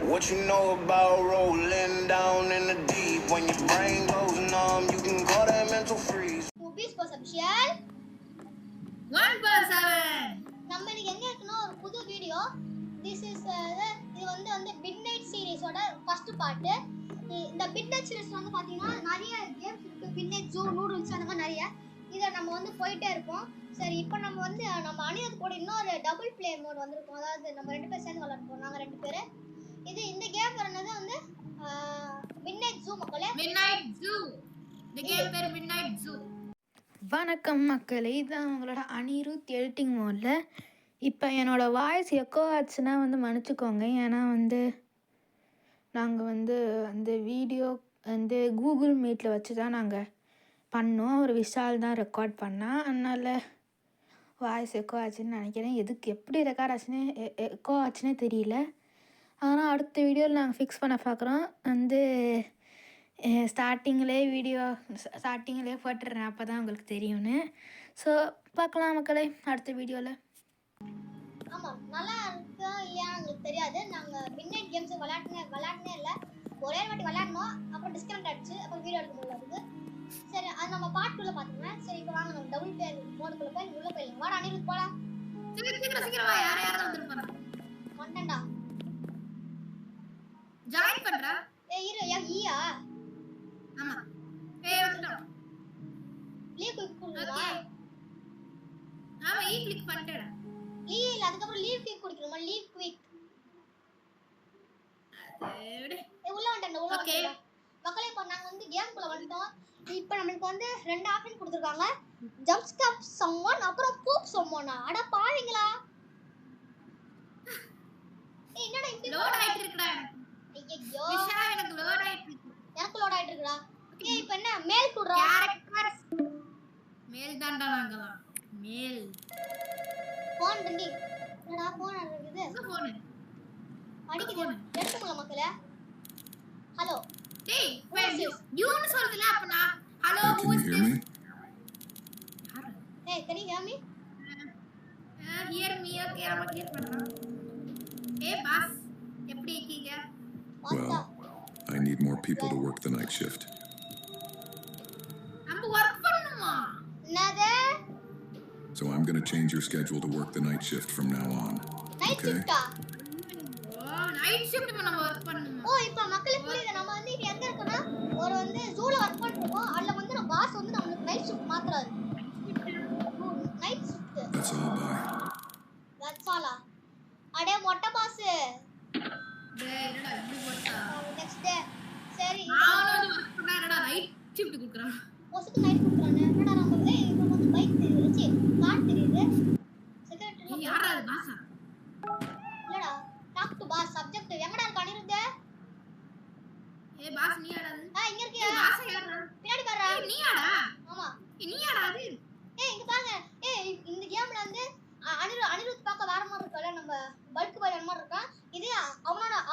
What you know about rolling down in the deep? When your brain goes numb, you can call that mental freeze. Movies for subscribe 1/7. நம்ம இன்னைக்கு எங்க இருக்குன்னா ஒரு புது video. This is இது வந்து midnight சீரிஸோட first part. இந்த midnight series வந்து பாத்தீங்கன்னா நிறைய கேம்ஸ் இருக்கு. மிட்நைட் ஜூ, நூடுல்ஸ் அந்த மாதிரி நிறைய. இதை நம்ம வந்து போயிட்டே இருப்போம். சரி, இப்போ நம்ம அணியது கூட இன்னொரு டபுள் பிளேயர் மோட் வந்திருக்கோம். அதாவது நம்ம 2 பேர் சேர்ந்து விளையாடுவோம். நாங்க 2 பேர். இந்த கேம் வரனது வந்து மிட்நைட் ஜூ மக்களே. Midnight zoo. இந்த கேம் பேர் மிட்நைட் ஜூ. வணக்கம் மக்களே, இதுதான் உங்களோட அனிருத் எடிட்டிங் மோடில். இப்போ என்னோடய வாய்ஸ் எக்கோ ஆச்சுன்னா மன்னிச்சிக்கோங்க. ஏன்னா நாங்கள் அந்த வீடியோ கூகுள் மீட்டில் வச்சு தான் நாங்கள் பண்ணோம். ஒரு விஷால் தான் ரெக்கார்ட் பண்ணால், அதனால் வாய்ஸ் எக்கோ ஆச்சுன்னு நினைக்கிறேன். எப்படி ரெக்கார்ட் ஆச்சுன்னே எக்கோ ஆச்சுன்னே தெரியல. ஆனால் அடுத்த வீடியோவில் நாங்கள் ஃபிக்ஸ் பண்ண பார்க்குறோம். ஸ்டார்டிங்கிலே போட்டுடுறேன், அப்போ தான் உங்களுக்கு தெரியும்னு. ஸோ பார்க்கலாம் மக்களே அடுத்த வீடியோவில். ஆமாம், நல்லா இருக்கா இல்லையா உங்களுக்கு தெரியாது. நாங்கள் மிட்நைட் கேம்ஸ் விளையாடுனே இல்லை. ஒரே வாட்டி விளையாடணும், அப்புறம் டிஸ்கனெக்ட் ஆகிடுச்சு. அப்புறம் வீடியோ எடுக்க முடியல அதுக்கு. சரி, அது நம்ம பார்ட் 2ல பார்த்துங்க. சரி, இப்போ வாங்க நம்ம டபுள் பிளேயர் மோடுக்குள்ள போய் உள்ள போயிடலாம். வாடா அனிருத், போடா. சீக்கிரம் வா. யார வந்திருப்பாங்க. வந்துட்டேன்டா. ஜாயின் பண்றா. இரு, ஈயா? ஆமா. வந்துட்டோம். லீவ் கிளிக் பண்ணுவா. ஆமா, கிளிக் பண்ணிட்டேன். இல்ல, அதுக்கு அப்புறம் லீவ் கிளிக் குடிக்கணுமா? Leave quick. உள்ள வந்துட்டேன். ஓகே மக்களே, இப்போ நாங்க கேம் குள்ள வந்துட்டோம். இப்போ நமக்கு 2 ஆப்ஷன் கொடுத்திருக்காங்க. ஜம்ப் ஸ்டாப் சம்வன், அப்புறம் பூப் சம்வனா. அட பாவீங்களா, என்னடா இப்படி லோட் ஆயிட்டு இருக்குடா. ஐயோ, விஷா எனக்கு லோட் ஆயிட்டு இருக்கு. எனக்கு லோட் ஆயிட்டு இருக்குடா. இப்போ என்ன மேல் குடுறா? கேரக்டர்ஸ் மேல் தான்டா. நாங்கலாம் மேல். போன் தண்டி. என்னடா போன் இருக்குது? என்ன போன் அடிக்குது. எடுத்துங்க மக்களே. ஹலோ. டேய், யூன்னு சொல்றல. அப்ப நான் hello who is this? Hey, can you hear me? Hear me. Okay, I'm hear பண்றேன். Hey boss, எப்படி இருக்கீங்க? Well, I need more people to work the night shift. நம்ம வர்க் பண்ணனுமா? என்னது? So I'm going to change your schedule to work the night shift from now on. Night shift? Night shift நம்ம work பண்ணனுமா? இப்போ மக்களே புரியுது. நம்ம இப்போ எங்க இருக்கோம்னா ஒரு ஜூல வர்க் பண்றோம். அதுல நம்ம பாஸ் நமக்கு நைட் ஷிஃப்ட் மாத்துறாரு. Night shift. That's all, bye. That's all. அடே மொட்டை பாஸ். டேய், என்னடா இப்படி போட்டா? Next day. சரி, அவனோட வர்க் பண்ணா என்னடா நைட் ஷிஃப்ட் குடுக்குறான். போஸ்க்கு நைட் குடுக்குறானே. என்னடா நம்ம இப்போ பைக் தெரியுது. கார் தெரியுது. செக்ரட்டரி யாரா அது? பாஸா? இல்லடா. Talk to pass. சப்ஜெக்ட் எங்கடா இருக்க அனிருத்? ஏய் பாஸ், நீ யாரா அது? இங்க இருக்கியா? பாஸ் யாரா? பின்னாடி பாரு. ஏய், நீ யாரா? ஆமா. நீ யாரா அது? இங்க பாருங்க. இந்த கேம்ல அனிருத் பார்க்க வேற மாதிரி இருக்கல. நம்ம பல்க் பாய் அந்த மாதிரி இருக்கான். இது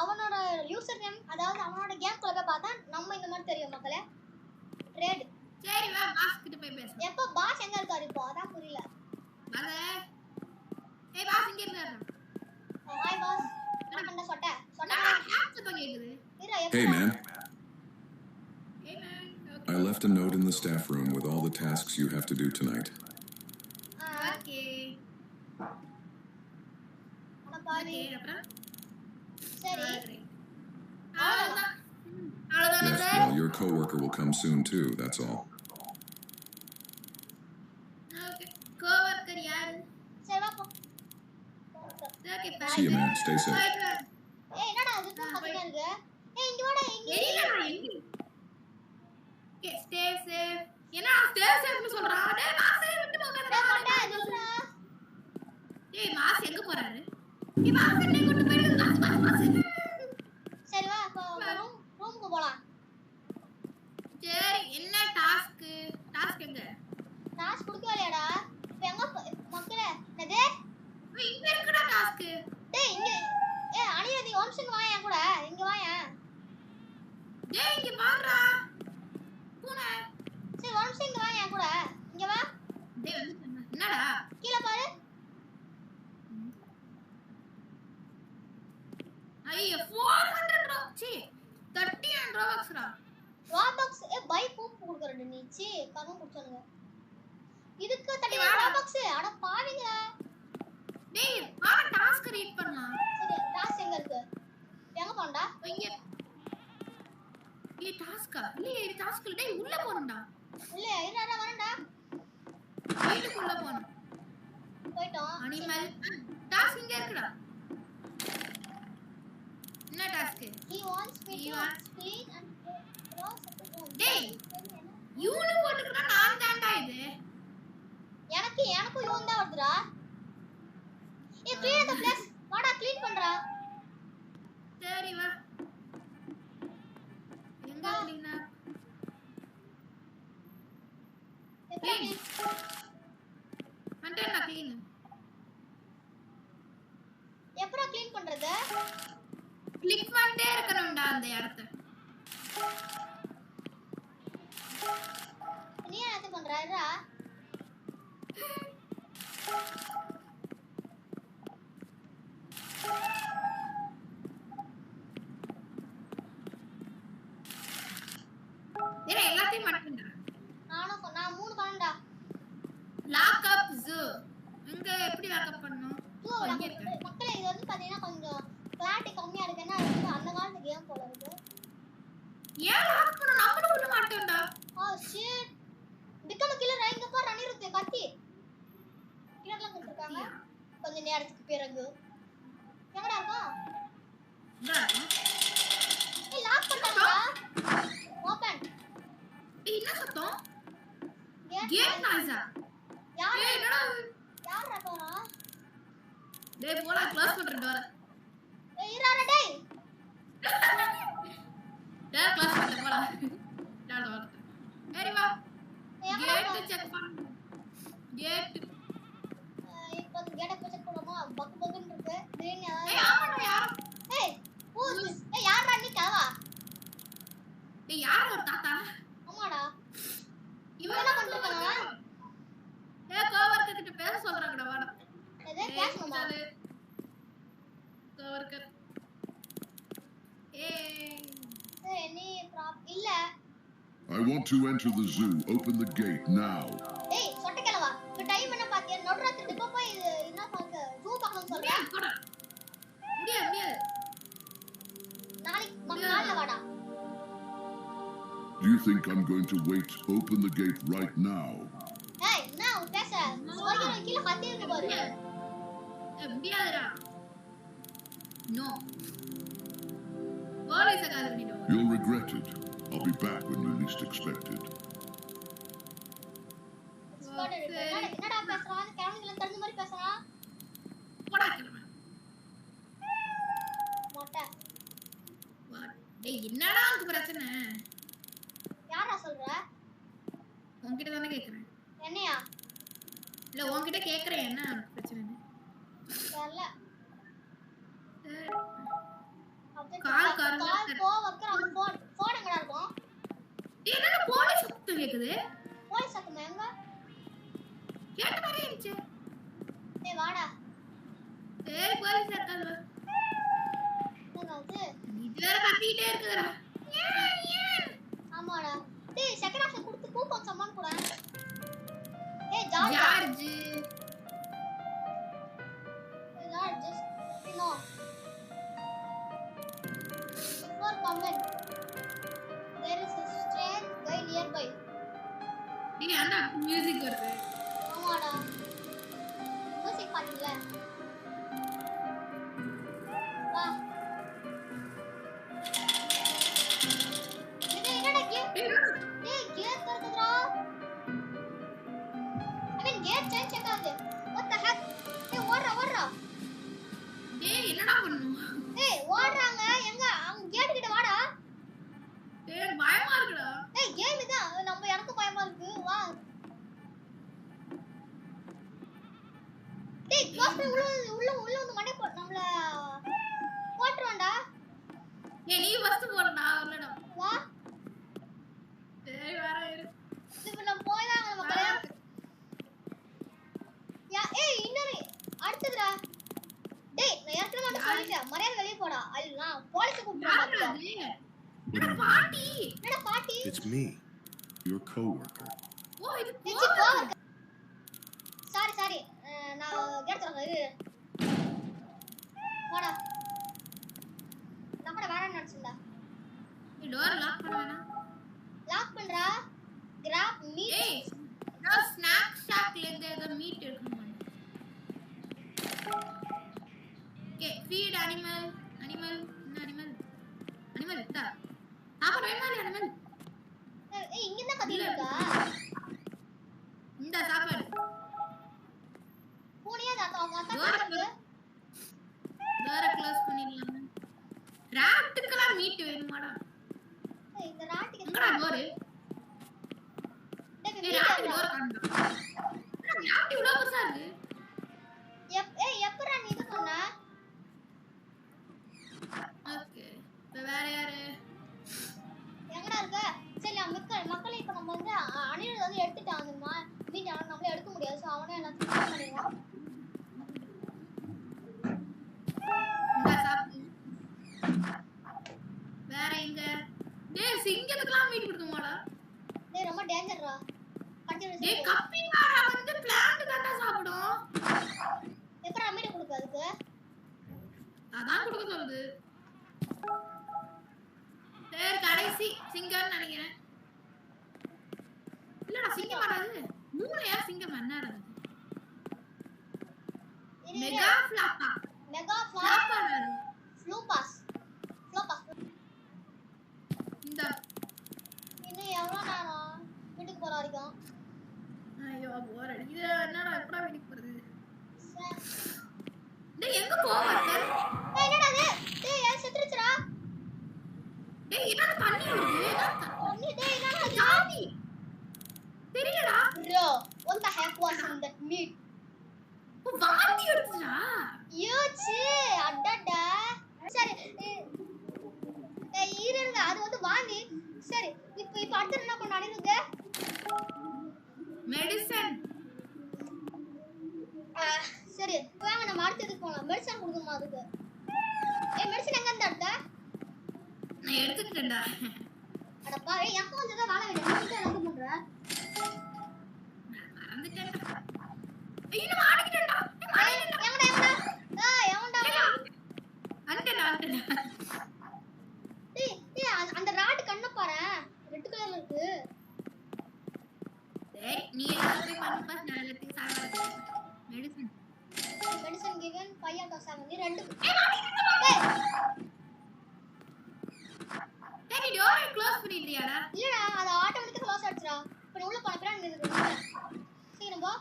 அவனோட யூசர் நேம், அதாவது அவனோட கேம் குள்ள போய் பார்த்தா நம்ம இந்த மாதிரி தெரியும் மக்களே. ட்ரேட். சரி வா, பாஸ் கிட்ட போய் பேசலாம். எப்போ பாஸ் எங்க இருக்காரு இப்போ? அதான் புரியல. அத ஏய் பாஸ் இங்க இருக்காரு. Hi boss. என்ன பண்ண சொட்ட ஹாப்ஸ் பண்ணிடுது. Hey man, Hey man. I left a note in the staff room with all the tasks you have to do tonight. Okay. அட பாவி. அப்புறம் சரி. அவ்வளவுதான். Yes, well, your coworker will come soon too, that's all. Okay. Coworker யாரு? சரி வா போ. Okay See you man, stay safe. என்னடா அது பக்கத்துல இருக்கு? இங்க வாடா. எங்க? Okay, stay safe. என்ன ஸ்டே சேஃப்னு சொல்றா? டேய் பாஸ் விட்டு போகாதடா. சொல்றா. டேய் பாஸ் எங்க போறாரு? ஏய் பாஸ் என்ன கூட்டி போயிடுங்க. பாஸ். சரி வா, இப்போ ரூமுக்கு போலாம். சரி, என்ன டாஸ்க்? டாஸ்க் எங்க? டாஸ்க் குடுக்கலையாடா? இப்போ எங்க மக்களே? என்னது? இங்க இருக்குடா டாஸ்க். டேய் இங்க அனிருத் ஓம்ஷன் வாயா கூட. இங்க வாயா. டேய் இங்க பாருடா. பூனை. சரி ஓம்ஷன் இங்க வாயா கூட. இங்க வா. டேய் என்னடா? கீழ பாரு. ஐயோ 400 ரூபா சி 39 ரூபாய்க்குடா ராபாக்ஸ் பை கூப் குடுக்குறேன் நீ சி கண்ணு குடிச்சானுங்க இதுக்கு 30 ராபாக்ஸ் அட பாவிங்க டேய் வா டாஸ்க் ரீட் பண்ணலாம் சரி டாஸ்க் எங்க இருக்கு எங்க போறடா இங்க ஏய் டாஸ்கா இல்ல இது டாஸ்க் இல்ல டேய் உள்ள போறடா இல்ல இருடா வரடா வீட்டுக்குள்ள போறோம் போய்ட்டோம் அனிமல் டாஸ்க் இங்க இருக்குடா என்ன task he wants me He to wants- clean and cross the room டேய் யூனு போட்டுக்கறா நான் தான்டா இது எனக்கு யூன் தான் வருதுடா clean the place வாடா க்ளீன் பண்றா சரி வா எங்க க்ளீனா எப்படி மண்டேனா க்ளீன் எப்பறா க்ளீன் பண்றது கிளிக் பண்ணிட்டே இருக்கணும்டா அந்த இடத்தை நீ என்ன பண்றா ஏய் எல்லாத்தையும் மாட்டேன்டா நான் 3 பண்ணடா லாக் அப் ஜூ இங்க எப்படி லாக் அப் பண்ணனும் மக்களே இது வந்து பாத்தீங்கன்னா கொஞ்சம் கிளாரிட்டி கம்மியா இருக்குன்னா அது வந்து அந்த காலத்து கேம் போல இருக்கு ஏன் லாக் பண்ண நம்மளும் உள்ள மாட்டேன்டா ஷிட் பிகம் கில்லர் இங்க பாரு அனிருத் கத்தி கில்லர்லாம் கொடுத்திருக்காங்க கொஞ்ச நேரத்துக்கு பிறகு எங்கடா இருக்கா லாக் பண்ணிட்டாங்கடா ஓபன் என்ன சத்தம் கேட் கேட் நாய்ஸா யார் ஏய் என்னடா யாரா போறா டேய் போடா க்ளோஸ் பண்ணிட்டு வர இராடா டேய் டேய் க்ளோஸ் பண்ணிட்டு போடா டேய் வா சரி வா கேட் செக் பண்ணு கேட் இப்போ அந்த கேட்ட செக் பண்ணோமா பக்கு பக்குன்னு இருக்கு திடீர்னு ஏய் ஆமாடா யார் ஏய் who's ஏய் யாரா நீ கவா டேய் யார் ஒரு தாத்தா ஆமாடா இவன் என்ன பண்றாங்க ஏய் கோவர்க்கர் கிட்ட பேச சொல்றாங்கடா வாடா எதை பேசணுமா கோவர்க்கர் ஏய் சரி நீ இல்ல I want to enter the zoo. Open the gate now. ஏய் சொட்ட கிளவா இப்ப டைம் என்ன பாத்தியா நடுராத்திரி டிப்போ போய் என்ன பாக்க ஜூ பார்க்கணும் சொல்றேன் போடா முடியாது நாளைக்கு நாள்ல வாடா Do you think I'm going to wait? Open the gate right now. ஏய் நான் பேச சொல்றேன் கீழ கத்தி இருக்கு பாரு முடியாதுடா நோ போலீஸ் அகாடமி டோ You'll regret it. I'll be back when you least expect it. என்னடா பேசுறான் கேமரால தெரிஞ்ச மாதிரி பேசுறான் போடா கிளம்ப மொட்டை டேய் என்னடா உனக்கு பிரச்சனை யாரா சொல்ற உன்கிட்ட தானே கேக்குறேன் என்னையா இல்ல உன்கிட்ட கேக்குறேன் என்ன உனக்கு பிரச்சனை தெரியல கால் காரங்க கோவர்க்கர் அந்த போன் எங்கடா இருக்கும் என்னடா போலீஸ் சத்தம் கேக்குது போலீஸ் சத்தம் எங்க கேட்ட மாதிரி இருந்துச்சு டேய் வாடா சரி போலீஸ் இருக்காது என்னது இது வேற கத்திட்டே இருக்குடா ஆமாடா டேய் செகண்ட் ஆப்ஷன் கொடுத்து கூப்பன் சம்மான் கூட ஏய் George George no before comment there is a strange guy nearby டேய் அண்ணா மியூசிக் வருது ஆமாடா மியூசிக் பாத்தீங்களா வா இது என்னடா கேம் டேய் கேட் தரதுடா I mean கேட் சேஞ்ச் ஆகாது what the heck டேய் ஓடுறா டேய் என்னடா பண்ணனும் டேய் ஓடுறாங்க எங்க அவங்க கேட் கிட்ட வாடா டேய் பயமா இருக்குடா டேய் கேம் இதான் நம்ம எனக்கு பயமா இருக்கு வா டேய் க்ளோஸ் உள்ள வந்து மண்டை போ நம்மள போட்றோம்டா ஏய் நீ ஃபர்ஸ்ட் போறடா வரலடா வா டேய் வர இரு இப்ப நம்ம போய் தான் நம்ம கல்யாணம் யா ஏய் இன்னொரு அடுத்ததுடா டேய் நான் ஏற்கனவே வந்து சொல்லிட்டேன் மரியாதை வெளிய போடா நான் கூப்பிடுறாங்க என்ன பாட்டி என்னடா பாட்டி It's me, your coworker. ஓ இது ஏச்சி கோவம் சாரி நான் கேட் தரங்க இரு வாடா நான் கூட வேற நினைச்சேன்டா டோர் லாக் பண்ண வேணாம் லாக் பண்றா கிராப் மீட் ஏய் நான் ஸ்நாக் ஷாக்ல இருந்து ஏதோ மீட் எடுக்கணும் ஓகே ஃபீட் அனிமல் டா சாப்பாடு வேணுமா அனிமல் ஏய் இங்க என்ன கத்திட்டு இருக்கா இந்த சாப்பாடு பூனையா தாத்தா அவங்க அத்தா பாத்துங்க டோரை க்ளோஸ் பண்ணிடலாம் ராட்டுக்கெல்லாம் மீட் வேணுமாடா ஏய் இந்த ராட்டிக்கு எங்கடா டோர் ஏய் ராட்டு டோர் காணோம் ராட்டு இவ்வளவு பெருசா இருக்கு எப்பறா நீ இது பண்ண ஓகே இப்போ வேற யாரு எங்கடா இருக்க சரி மக்களே இப்ப நம்ம வந்து அனில் வந்து எடுத்துட்டான் அந்த மீட் ஆனா நம்மளே எடுக்க முடியாது சோ அவனே எல்லாத்தையும் பண்ணிடுவான் இந்த சாப்பிடு வேற எங்க டேய் சிங்கத்துக்குலாம் மீட் கொடுக்குமாடா டேய் ரொம்ப டேஞ்சர்ரா கட்டி டேய் கப்பிங்காரா வந்து பிளான்ட் தான்டா சாப்பிடும் எப்பறா மீட் கொடுக்க அதுக்கு அதான் கொடுக்க சொல்லுது சரி கடைசி சிங்கம்னு நினைக்கிறேன் இல்லடா சிங்கம் வராது மூளையா சிங்கம் என்ன அது மெகா ஃப்ளாப்பா ஃப்ளூபாஸ் இந்த இன்னும் எவ்வளவு நேரம் வீட்டுக்கு போற வரைக்கும் ஐயோ போர் அடிக்குது என்னடா எப்படா வீட்டுக்கு போறது டேய் எங்க போவ ஏய் என்னடா இது டேய் ஏன் செத்துருச்சுடா டேய் என்னடா தண்ணி வருது தண்ணி டேய் என்னடா ஜாதி தெரியலடா bro what the heck was in that meat வாந்தி எடுத்துடா யோச்சி அடடா சரி இருங்க அது வந்து வாந்தி சரி இப்போ அடுத்து என்ன பண்ண அனிருங்க மெடிசன் சரி வாங்க நம்ம அடுத்ததுக்கு போலாம் மெடிசன் கொடுக்கணுமா அதுக்கு மெடிசன் எங்க இருந்து எடுத்த நான் எடுத்துக்கிட்டேன்டா அடப்பா எனக்கு வந்து தான் வாழ வேண்டிய நீ என்ன பண்ற மறந்துட்டேன்டா ஐயோ நான் மாட்டிக்கிட்டேன்டா எவன்டா அண்டடா டேய் அந்த ராட் கண்ண பாரு ரெட் கலர்ல இருக்கு டேய் நீ என்ன போய் பண்ணு நான் எல்லாத்தையும் சாப்பிடுறேன் மெடிசன் given 5 out of 7 நீ ரெண்டு டேய் நீ டோரை க்ளோஸ் பண்ணிட்டியாடா இல்லடா அது ஆட்டோமேட்டிக்கா க்ளோஸ் ஆயிடுச்சுடா இப்போ நீ உள்ள போன பிறகு இது சீக்கிரம் போ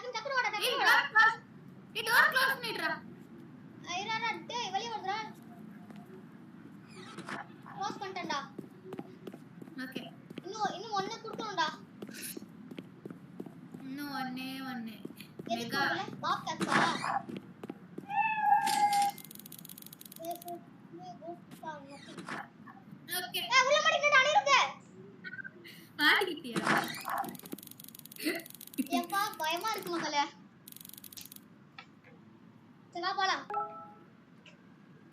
டக்கு வாடா ஏய் டக்கு வாடா டோர் க்ளோஸ் ஏய் டோர் க்ளோஸ் பண்ணிடுடா ஐராடா டேய் வெளிய வரடா க்ளோஸ் பண்ணிட்டேன்டா ஓகே இன்னும் ஒண்ணு குடுக்கணும்டா இன்னும் ஒண்ணே எதுக்கு மெகா வரல பாப் கட்சா ஓகே உள்ள மாட்டிக்கிட்டு அணிருங்க மாட்டிக்கிட்டியா ஏப்பா பயமா இருக்கு மக்களே சரி வா போலாம்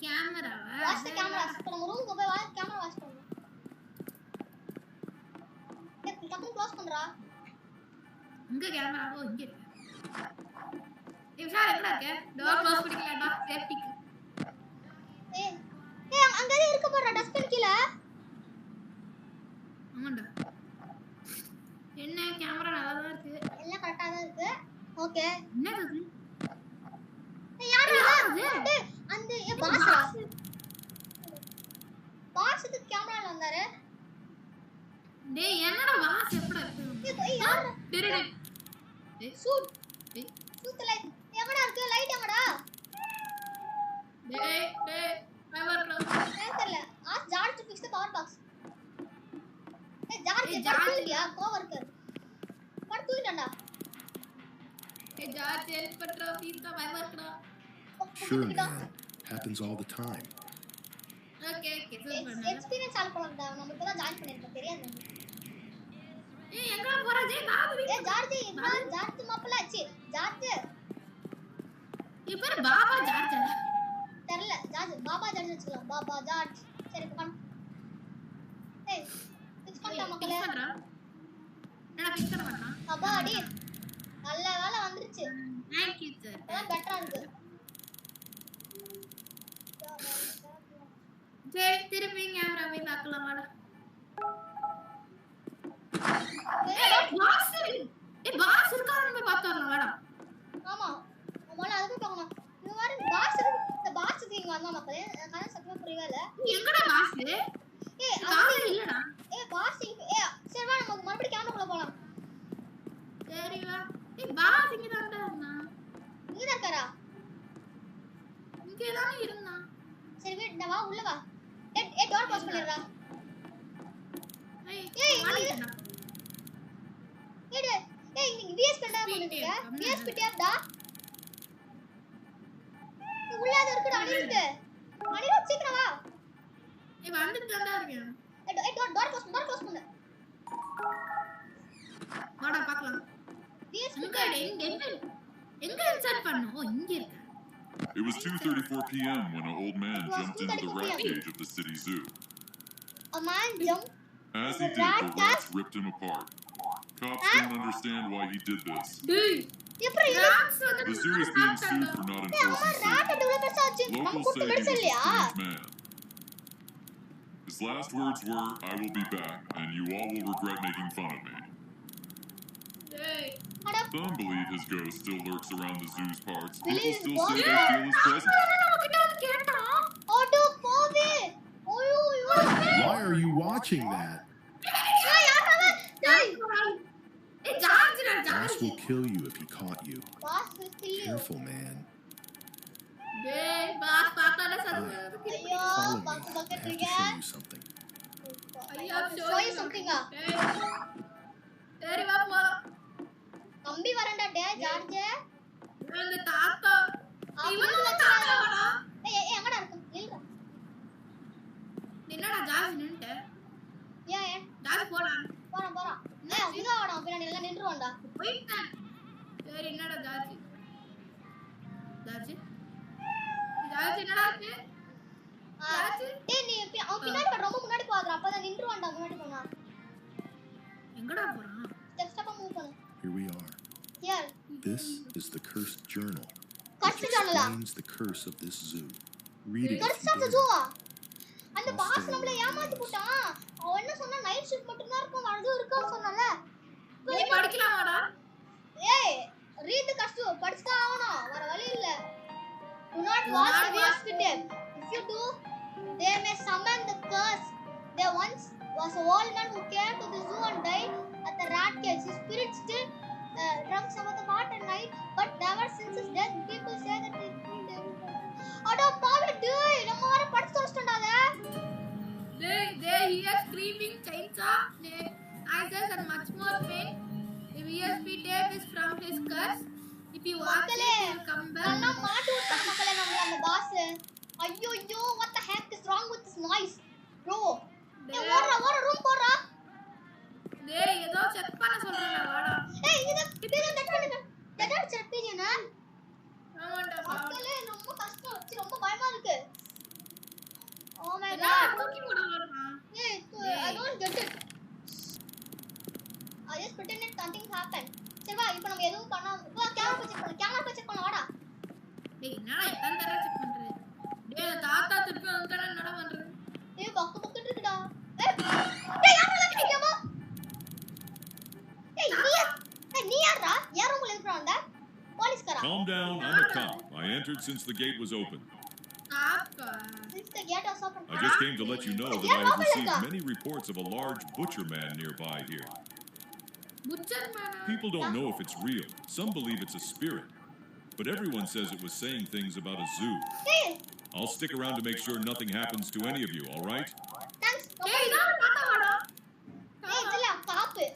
கேமராவா வாட்ச் தி கேமரா இப்போ நம்ம ரூமுக்கு போய் கேமரா வாட்ச் பண்ணனும் டக்கு க்ளோஸ் பண்றா இங்க கேமராவோ இங்க இருக்கு இவசார் எங்கடா இருக்க டோர் க்ளோஸ் பண்ணிக்கலாம்டா சேஃப்டிக்கு ஏய் அங்க இருக்க போறா டஸ்ட்பின் கீழ ஆமாண்டா என்ன கேமரா நல்லா தான் இருக்கு எல்லாம் கரெக்ட்டா தான் இருக்கு ஓகே என்னது அது யாரு அது? டேய் அந்த பாஸ்க்கு கேமரால வந்தாரு டேய் என்னடா வாஸ் எப்படா இருக்கு ஏய் யாரு டேய் டேய் சூட் டேய் சூட் லைட் எங்கடா இருக்கு லைட் எங்கடா டேய் பவர் தெரியல ask George to fix the power box George ஏய், படுத்துறியா கோவர்க்கர் படுத்துடா டேய் ஜார்ஜ் ஹெல்ப் பண்றா ப்ளீஸ் தான் power Sure, man. Happens all the time. Okay super experience all பண்ணடா நம்ம இப்பதான் ஜாயின் பண்ணிருக்கோம் தெரியாது ஏய் எங்கடா போற ஜெய் பாபு ஏய் ஜார்ஜ் என்ன ஜார்ஜ் மாப்ள ஆச்சு ஜார்ஜ் இப்ப பாபா ஜார்ஜ் தெரியல ஜார்ஜ் பாபா ஜார்ஜ் வச்சுக்கலாம். பாபா ஜார்ஜ். சரி இப்ப பண்ணு. ஏய் ஃபிக்ஸ் பண்ணிட்டா மக்களே. பிக்ஸ் பண்றா. என்னடா பிக்ஸ் பண்ண மாட்டான்? அப்பாடி. நல்ல வேலை வந்துருச்சு. Thank you sir. அதான் பெட்டரா இருக்கு. சரி திருப்பி கேமரா போய் பார்க்கலாம் வாடா. பாஸ் இருக்கான்னு போய் பார்த்து வரலாம் வாடா. ஆமா நம்மளால அதுக்கு பார்க்கணும். இது மாதிரி பாஸ் இந்த பாஸ் இங்க வந்தா மக்களே கதை சத்தியமா புரியவே இல்ல. எங்கடா பாஸ்? ஏய் காலையில இல்லடா. ஏய் பாஸ் சரி வா நம்ம மறுபடியும் கேமராக்குள்ள போலாம். சரி வா. பாஸ் இங்க தான் இருந்தா. இங்க தான் இருக்காரா? இங்க தான் இருந்தான். சரி வீட் வா உள்ள வா. டோர் க்ளோஸ் பண்ணிடுறா. ஏய் வாடா. ஏய் நீ விஎஸ் பண்ணா போறீங்க. விஎஸ் பிட்டியாடா. நீ உள்ளாத இருக்குடா அனிருத். அனிருத் சீக்கிரம் வா. ஏய் வந்துட்டு தான் இருக்கேன். டோர் க்ளோஸ் பண்ணு. வாடா பார்க்கலாம். விஎஸ் எங்க இன்சர்ட் பண்ணனும்? ஓ இங்க இருக்கு. It was 2:34 p.m. when an old man jumped into the rat cage of the city zoo. a man jumped. As he did, the rats ripped him apart. Cops don't understand why he did this. டேய் எப்படி rocks வந்து The zoo is being sued for not enforcing road developers ஆச்சு. safety. நம்ம Locals கூட்டி say he was medicine a இல்லையா? strange man. His last words were, "I will be back, and you all will regret making fun of me." டேய் அட Some believe his ghost still lurks around the zoo's parts. Believe People his still ghost? say they feel his presence. நம்ம கிட்ட வந்து கேட்டான். Auto போவே. ஓயோ Why are you watching that? ஏய் George Boss will kill you if he caught you. Boss kill. Careful, man. டேய் boss பார்த்தாலே சதுக்கு. ஐயோ Follow me. பக்கு I have to பக்கத்துங்க. show you something. ஐயா show you something. சரி வா போலாம். கம்பி வரண்டா டே ஜார்ஜ். இந்த தாத்தா இவன் அவன் தாத்தாடா. ஏய் எங்கடா இருக்கு? இல்லடா. என்னடா ஜார்ஜ் நின்னுட்ட? ஏன் ஜார்ஜ் போடா. போறோம். ஏய் அங்க வாடா பின்னாடி எல்லாம் நின்றுவான்டா. போயிட்டான். சரி என்னடா ஜார்ஜ்? ஜார்ஜ் என்னடா ஆச்சு? டேய் நீ அவன் பின்னாடி வா ரொம்ப முன்னாடி போகாத அப்பதான் நின்றுவான்டா முன்னாடி போனா. எங்கடா போறான்? ஸ்டெப்பா மூவ் பண்ணு. Here we are. Here. This is the cursed journal. Cursed journal ah? Explains the curse of this zoo. Read it. if correct you off dare. ஜூவா? அந்த பாஸ் நம்மள ஏமாத்தி போட்டான். அவன் என்ன சொன்னா நைட் ஷிஃப்ட் மட்டும் தான் இருக்கும் வரது இருக்குன்னு சொன்னால. நீ படிக்கலாமாடா? ஏய் read the curse படிச்சா ஆவணும். வேற வழி இல்ல. Do not watch the videos with them. If you do, they may summon the curse. There once was an old man who came to the zoo and died at the rat cage. His spirit still drank some of the water at night, but never since his death people say that he killed everyone. அட பாவி டேய் நம்ம வர படிச்சு வச்சிட்டோம்டால. They hear screaming chainsaw, noises and much more pain. The VSP tape is from his curse. If you watch it, you will come back. நல்லா மாட்டி விட்டான் மக்களே நம்மள அந்த பாஸ். ஐயோ what the heck is wrong with this noise? Bro. ஏய் ஓடுற room போறா. டேய் ஏதோ செக் பண்ண சொல்றேன்டா வாடா. ஏய் இது டெட் பண்ணுங்க. டெட் செக் பண்ணீனா? ஆமாடா. மக்களே ரொம்ப கஷ்டம் வச்சு ரொம்ப பயமா இருக்கு. Oh my நான் god. தூக்கி போட வரேன். ஏய் I don't get it. I just pretended nothing happened. சரி வா இப்போ நம்ம எதுவும் பண்ணாம வா கேமரா செக் பண்ண வாடா. டேய் என்னடா எத்தனை தடவை செக் பண்றது? டேய் தாத்தா திருப்பி வந்துட்டானே என்னடா பண்றது? ஏய் பக்கு இருக்குடா. ஏய் யாரா கேக்கமா? ஏய் நீ யாரா? யார் உங்களை எதுக்கு வந்த? போலீஸ்காரா? Calm down, I'm a cop. I entered since the gate was open. தாத்தா Since the gate was open. I just came to let you know that I have received many reports of a large butcher man nearby here. Butcher Mena? People don't know if it's real. Some believe it's a spirit. But everyone says it was saying things about a zoo. Hey, I'll stick around to make sure nothing happens to any of you, all right? thanks. டேய் நான் தாத்தா வாடா. ஏய் இல்ல காப்பு.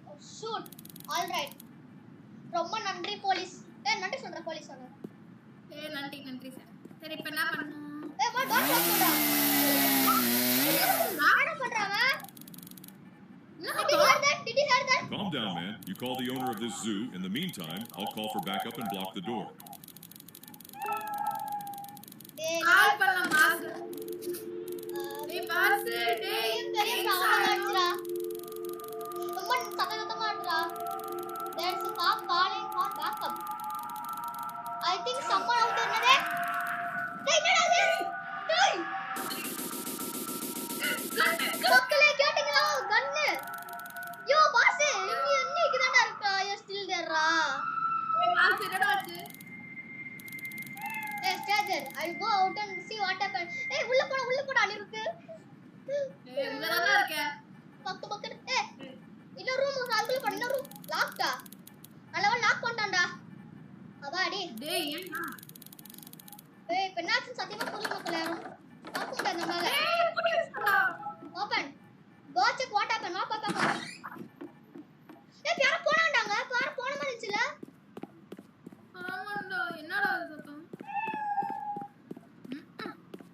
Oh shoot. All right. ரொம்ப நன்றி police. ஏய் நன்றி சொல்ற போலீஸ் சொன்ன. ஏய் நன்றி சார். சரி இப்போ என்ன பண்ணனும்? ஏய் வா டாட் சொல்றா. நாடா பண்றாங்க. Did you hear that? Calm down, man. You call the owner of this zoo. In the meantime, I'll call for backup and block the door. ஏய் ஐ திங்க் someone out என்னடே டேய் என்னடா இது டேய் மக்களே கேட்டிங்களா கன்னு யோ பாஸ் இன்னி இங்கதான்டா இருக்கா யூ ஸ்டில் தேர்ரா பாஸ் என்னடா ஆச்சு ஏய் ஸ்டேஜர் I go out and see what happen ஏய் உள்ள போடா அனிருத்து உள்ளதான் இருக்கேன் பக்க ஏய் இன்னொரு ரூம் அதுக்குள்ள போடு இன்னொரு ரூம் லாக்டா நல்லவ லாக் பண்ணிட்டான்டா அபாடி டேய் ஏன்னா ஏய் பெண்ணாச்சு சத்தியமா புரியல மக்களே யாரும் பார்க்க முடியாது நம்மால ஏய் புடிச்சடா open go check what happen வா பாப்பா ஏய் யாரோ போனாண்டாங்க யாரோ போன மாதிரி இருந்துச்சுல ஆமாண்டா என்னடா இது சத்தம்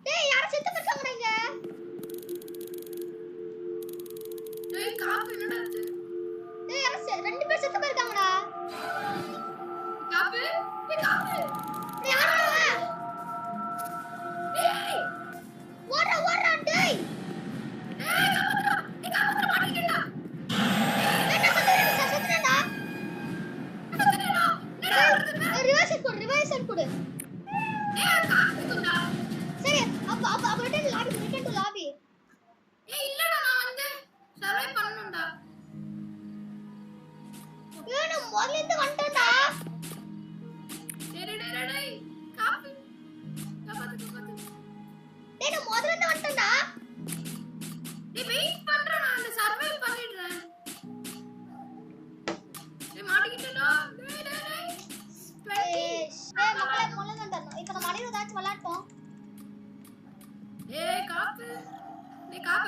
டேய் யாரோ செத்து போட்டாங்கடா இங்க டேய் காப்பு என்னடா இது டேய் யாரோ ரெண்டு பேர் செத்து போயிருக்காங்கடா காப்பு டேய் காப்பு டேய் யாரோ டேய் ஓடுறா டேய் டேய் காப்பு மாட்டிக்கிட்டா என்ன செத்துறடா ரிவைஸ் கொடு டேய் காப்பு குண்டா சரி அப்ப ரிட்டர்ன் டு லாபி ஏய் இல்லடா நான் வந்து சர்வை பண்ணனும்டா ஏய் நான் முதல்ல இருந்து வந்துட்டேன்டா டேய் காப்பு காப்பாத்து டேய் நான் முதல்ல இருந்து வந்துட்டேன்டா டேய் வெயிட் பண்றேன் நான் அந்த சர்வை பண்ணிடுறேன் டேய் மாட்டிக்கிட்டடா டேய் 20 ஏய் மக்களே முதல்ல வந்துட்டோம் இப்போ நம்ம அடியில ஏதாச்சும் விளையாட்டோம் டேய் காப்பு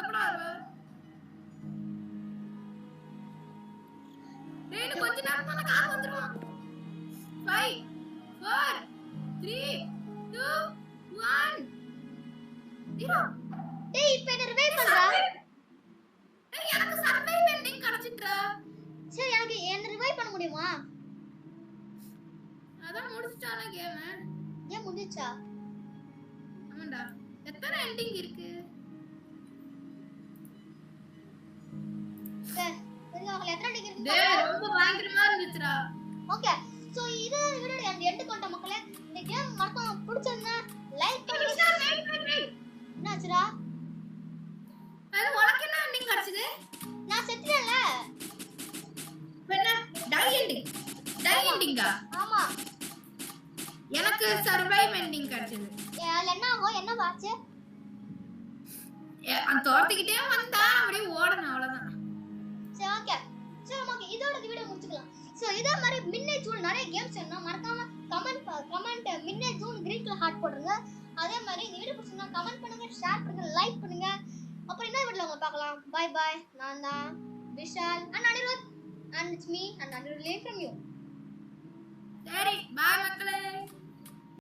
எப்படா வருவ டேய் இன்னும் கொஞ்ச நேரத்துல நான் காப்பு வந்துரும் 5 4 3 2 1 0 டேய் இப்போ என்ன ரிவைவ் பண்றா டேய் எனக்கு சர்வை பெண்டிங் கிடைச்சிட்டா சரி எனக்கு என்ன ரிவைவ் பண்ண முடியுமா அதான் முடிச்சிட்டானே கேம் ஏன் முடிஞ்சா ஆமாடா எத்தனை எண்டிங் இருக்கு டேய் உங்களுக்கு எத்தனை டிகிரி டேய் ரொம்ப பயங்கரமா இருந்துச்சுடா ஓகே சோ இது வீடியோ எண்ட் பண்ணிட்ட மக்களே இந்த கேம் மறக்காம பிடிச்சிருந்தா லைக் பண்ணுங்க என்னாச்சுடா அது உனக்கு என்ன எண்டிங் கிடைச்சது நான் செத்துட்டேன்ல என்ன டை எண்டிங்கா ஆமா எனக்கு சர்வைவ் எண்டிங் கிடைச்சது அதுல என்ன ஆகும் என்ன வாச்சு அந்த தோட்டத்துக்கிட்டே வந்தா அப்படியே ஓடணும் அவ்வளவுதான் சரி ஓகே சரி ஓகே இதோட வீடியோ முடிச்சுக்கலாம் சோ இதே மாதிரி மிட்நைட் ஜூன் நிறைய கேம்ஸ் வேணும்னா மறக்காம கமெண்ட் மிட்நைட் ஜூன் கிரீன் கலர் ஹார்ட் போடுங்க அதே மாதிரி இந்த வீடியோ பிடிச்சிருந்தா கமெண்ட் பண்ணுங்க ஷேர் பண்ணுங்க லைக் பண்ணுங்க அப்புறம் என்ன வீடியோல உங்களை பார்க்கலாம் பை பை நான் தான் Vishal and Anirudh and it's me and Anirudh from you சரி பாய் மக்களே